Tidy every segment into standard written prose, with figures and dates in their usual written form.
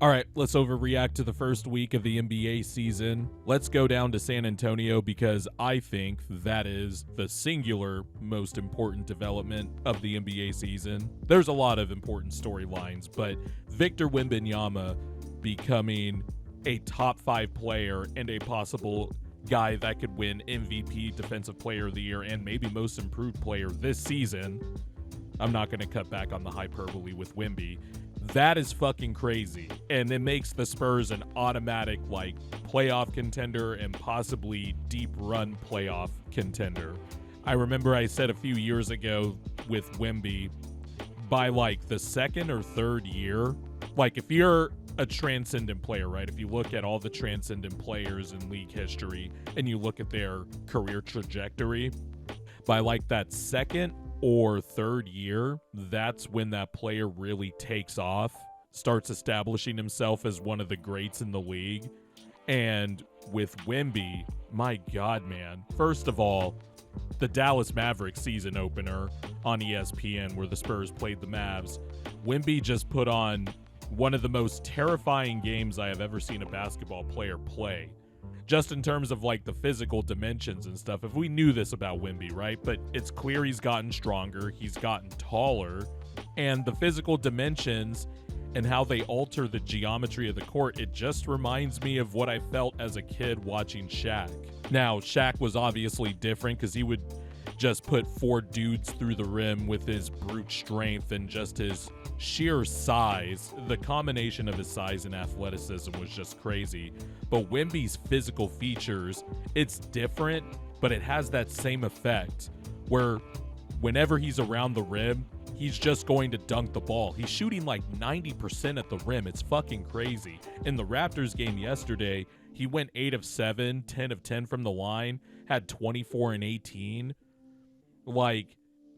All right, let's overreact to the first week of the NBA season. Let's go down to San Antonio because I think that is the singular most important development of the NBA season. There's a lot of important storylines, but Victor Wembanyama becoming a top 5 player and a possible guy that could win MVP, Defensive Player of the Year, and maybe Most Improved Player this season. I'm not going to cut back on the hyperbole with Wemby. That is fucking crazy. And it makes the Spurs an automatic, playoff contender and possibly deep run playoff contender. I remember I said a few years ago with Wemby, by, the second or third year, if you're a transcendent player, right? If you look at all the transcendent players in league history and you look at their career trajectory, by, that second or third year, that's when that player really takes off, starts establishing himself as one of the greats in the league. And with Wemby, my God, man. First of all, the Dallas Mavericks season opener on ESPN where the Spurs played the Mavs, Wemby just put on one of the most terrifying games I have ever seen a basketball player play. Just in terms of the physical dimensions and stuff. If we knew this about Wemby, right? But it's clear he's gotten stronger, he's gotten taller, and the physical dimensions and how they alter the geometry of the court, it just reminds me of what I felt as a kid watching Shaq. Now, Shaq was obviously different because he would just put 4 dudes through the rim with his brute strength and just his sheer size. The combination of his size and athleticism was just crazy. But Wemby's physical features, it's different, but it has that same effect where whenever he's around the rim, he's just going to dunk the ball. He's shooting 90% at the rim. It's fucking crazy. In the Raptors game yesterday, he went 8 of 7, 10 of 10 from the line, had 24 and 18.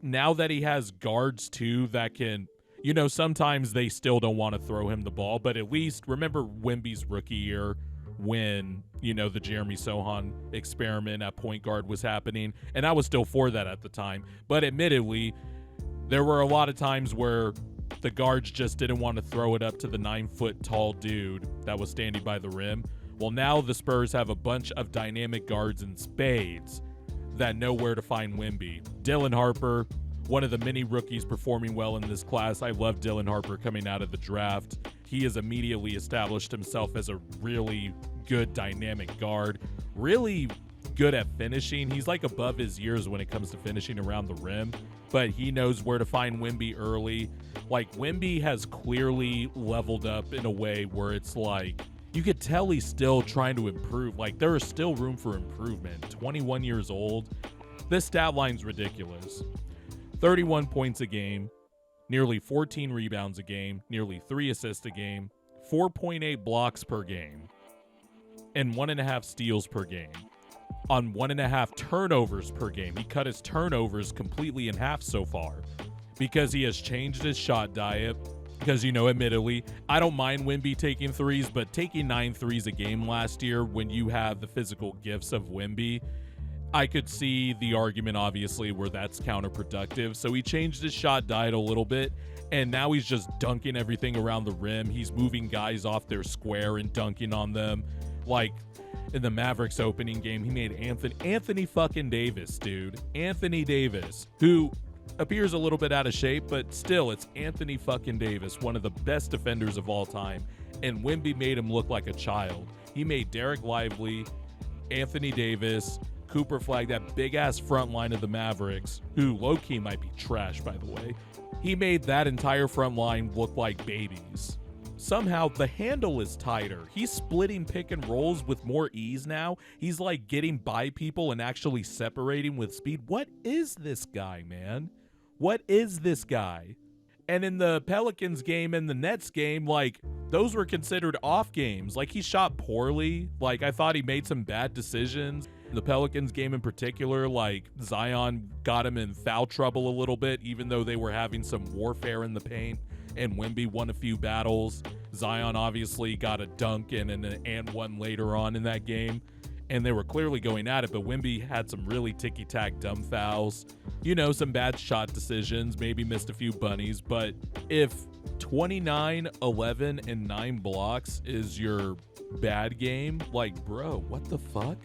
Now that he has guards too that can, sometimes they still don't want to throw him the ball, but at least remember Wemby's rookie year when, the Jeremy Sohan experiment at point guard was happening, and I was still for that at the time. But admittedly, there were a lot of times where the guards just didn't want to throw it up to the 9-foot tall dude that was standing by the rim. Well, now the Spurs have a bunch of dynamic guards in spades that know where to find Wemby. Dylan Harper, one of the many rookies performing well in this class. I love Dylan Harper coming out of the draft. He has immediately established himself as a really good dynamic guard, really good at finishing. He's above his years when it comes to finishing around the rim, but he knows where to find Wemby early. Wemby has clearly leveled up in a way where it's you could tell he's still trying to improve. There is still room for improvement. 21 years old. This stat line's ridiculous. 31 points a game, nearly 14 rebounds a game, nearly 3 assists a game, 4.8 blocks per game, and 1.5 steals per game. On 1.5 turnovers per game. He cut his turnovers completely in half so far because he has changed his shot diet. Because, admittedly, I don't mind Wemby taking threes, but taking 9 threes a game last year when you have the physical gifts of Wemby, I could see the argument, obviously, where that's counterproductive. So he changed his shot diet a little bit, and now he's just dunking everything around the rim. He's moving guys off their square and dunking on them. In the Mavericks opening game, he made Anthony fucking Davis, dude. Anthony Davis, who appears a little bit out of shape, but still, it's Anthony fucking Davis, one of the best defenders of all time, and Wemby made him look like a child. He made Derek Lively, Anthony Davis, Cooper Flag, that big-ass front line of the Mavericks, who low-key might be trash, by the way. He made that entire front line look like babies. Somehow, the handle is tighter. He's splitting pick and rolls with more ease now. He's getting by people and actually separating with speed. What is this guy, man? What is this guy? And in the Pelicans game and the Nets game, those were considered off games. He shot poorly. I thought he made some bad decisions. The Pelicans game in particular, Zion got him in foul trouble a little bit, even though they were having some warfare in the paint. And Wemby won a few battles. Zion obviously got a dunk and one later on in that game. and they were clearly going at it, but Wemby had some really ticky-tack dumb fouls, some bad shot decisions, maybe missed a few bunnies, but if 29, 11, and 9 blocks is your bad game, like, bro, what the fuck?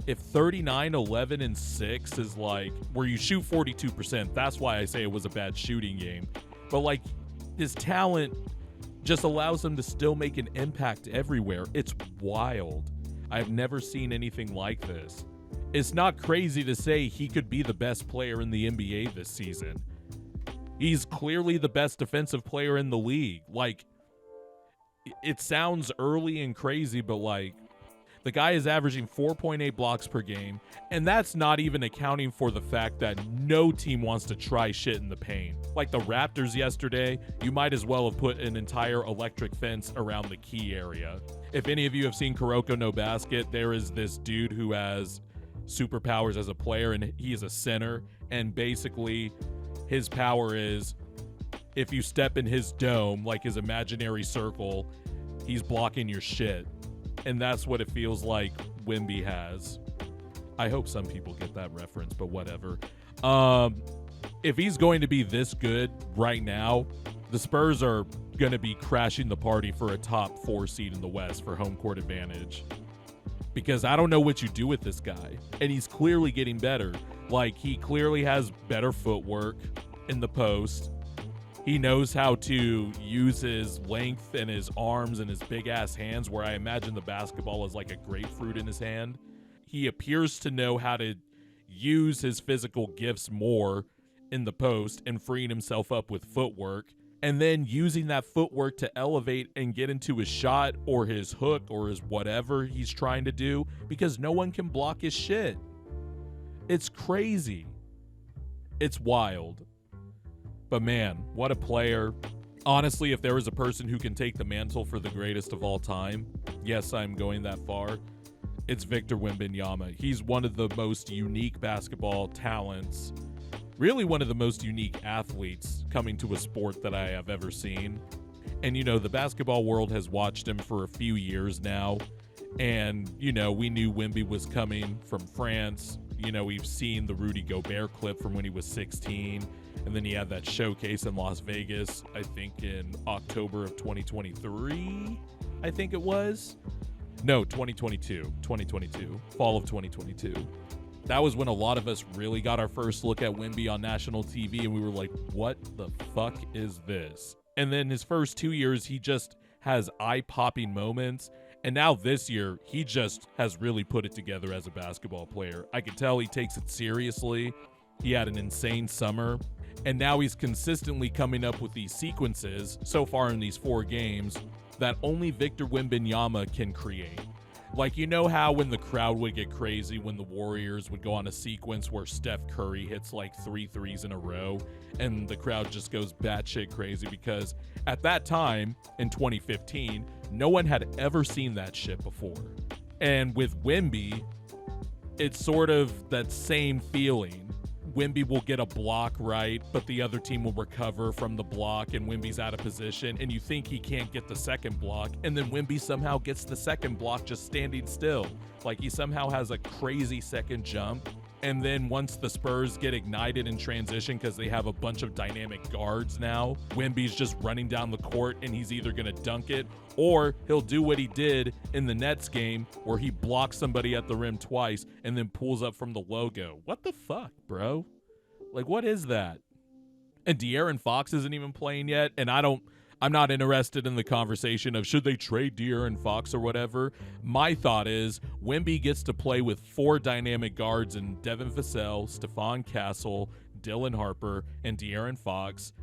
If 39, 11, and 6 is like where you shoot 42%, that's why I say it was a bad shooting game. But like, his talent just allows him to still make an impact everywhere. It's wild. I've never seen anything like this. It's not crazy to say he could be the best player in the NBA this season. He's clearly the best defensive player in the league. Like, it sounds early and crazy, but like, the guy is averaging 4.8 blocks per game, and that's not even accounting for the fact that no team wants to try shit in the paint. Like the Raptors yesterday, you might as well have put an entire electric fence around the key area. If any of you have seen Kuroko no Basket, there is this dude who has superpowers as a player, and he is a center, and basically his power is if you step in his dome, like his imaginary circle, he's blocking your shit. And that's what it feels like Wemby has. I hope some people get that reference, but whatever. If he's going to be this good right now, the Spurs are going to be crashing the party for a top 4 seed in the West for home court advantage. Because I don't know what you do with this guy. And he's clearly getting better. Like, he clearly has better footwork in the post. He knows how to use his length and his arms and his big-ass hands, where I imagine the basketball is like a grapefruit in his hand. He appears to know how to use his physical gifts more in the post and freeing himself up with footwork, and then using that footwork to elevate and get into his shot or his hook or his whatever he's trying to do, because no one can block his shit. It's crazy. It's wild. But man, what a player. Honestly, if there is a person who can take the mantle for the greatest of all time, yes, I'm going that far, it's Victor Wembanyama. He's one of the most unique basketball talents, really one of the most unique athletes coming to a sport that I have ever seen. And, the basketball world has watched him for a few years now. And, we knew Wemby was coming from France. We've seen the Rudy Gobert clip from when he was 16. And then he had that showcase in Las Vegas, I think in October of 2023, I think it was. No, 2022, fall of 2022. That was when a lot of us really got our first look at Wemby on national TV, and we were like, what the fuck is this? And then his first 2 years, he just has eye-popping moments. And now this year, he just has really put it together as a basketball player. I can tell he takes it seriously. He had an insane summer. And now he's consistently coming up with these sequences so far in these 4 games that only Victor Wembanyama can create. Like, how when the crowd would get crazy when the Warriors would go on a sequence where Steph Curry hits like 3 threes in a row and the crowd just goes batshit crazy, because at that time in 2015, no one had ever seen that shit before. And with Wemby, it's sort of that same feeling. Wemby will get a block right, but the other team will recover from the block, and Wemby's out of position, and you think he can't get the second block, and then Wemby somehow gets the second block just standing still. Like, he somehow has a crazy second jump, and then once the Spurs get ignited in transition because they have a bunch of dynamic guards now, Wemby's just running down the court, and he's either going to dunk it, or he'll do what he did in the Nets game where he blocks somebody at the rim twice and then pulls up from the logo. What the fuck, bro? Like, what is that? And De'Aaron Fox isn't even playing yet, and I'm not interested in the conversation of should they trade De'Aaron Fox or whatever. My thought is Wemby gets to play with 4 dynamic guards in Devin Vassell, Stephon Castle, Dylan Harper, and De'Aaron Fox.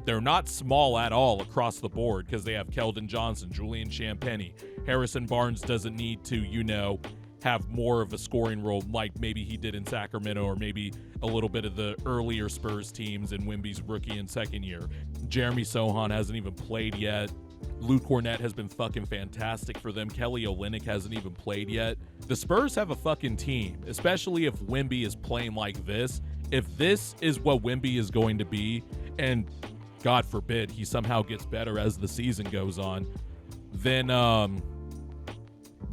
They're not small at all across the board because they have Keldon Johnson, Julian Champagnie. Harrison Barnes doesn't need to, have more of a scoring role like maybe he did in Sacramento, or maybe a little bit of the earlier Spurs teams in Wemby's rookie and second year. Jeremy Sohan hasn't even played yet. Luke Cornett has been fucking fantastic for them. Kelly Olynyk hasn't even played yet. The Spurs have a fucking team, especially if Wemby is playing like this. If this is what Wemby is going to be, and God forbid he somehow gets better as the season goes on, then,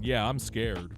yeah, I'm scared.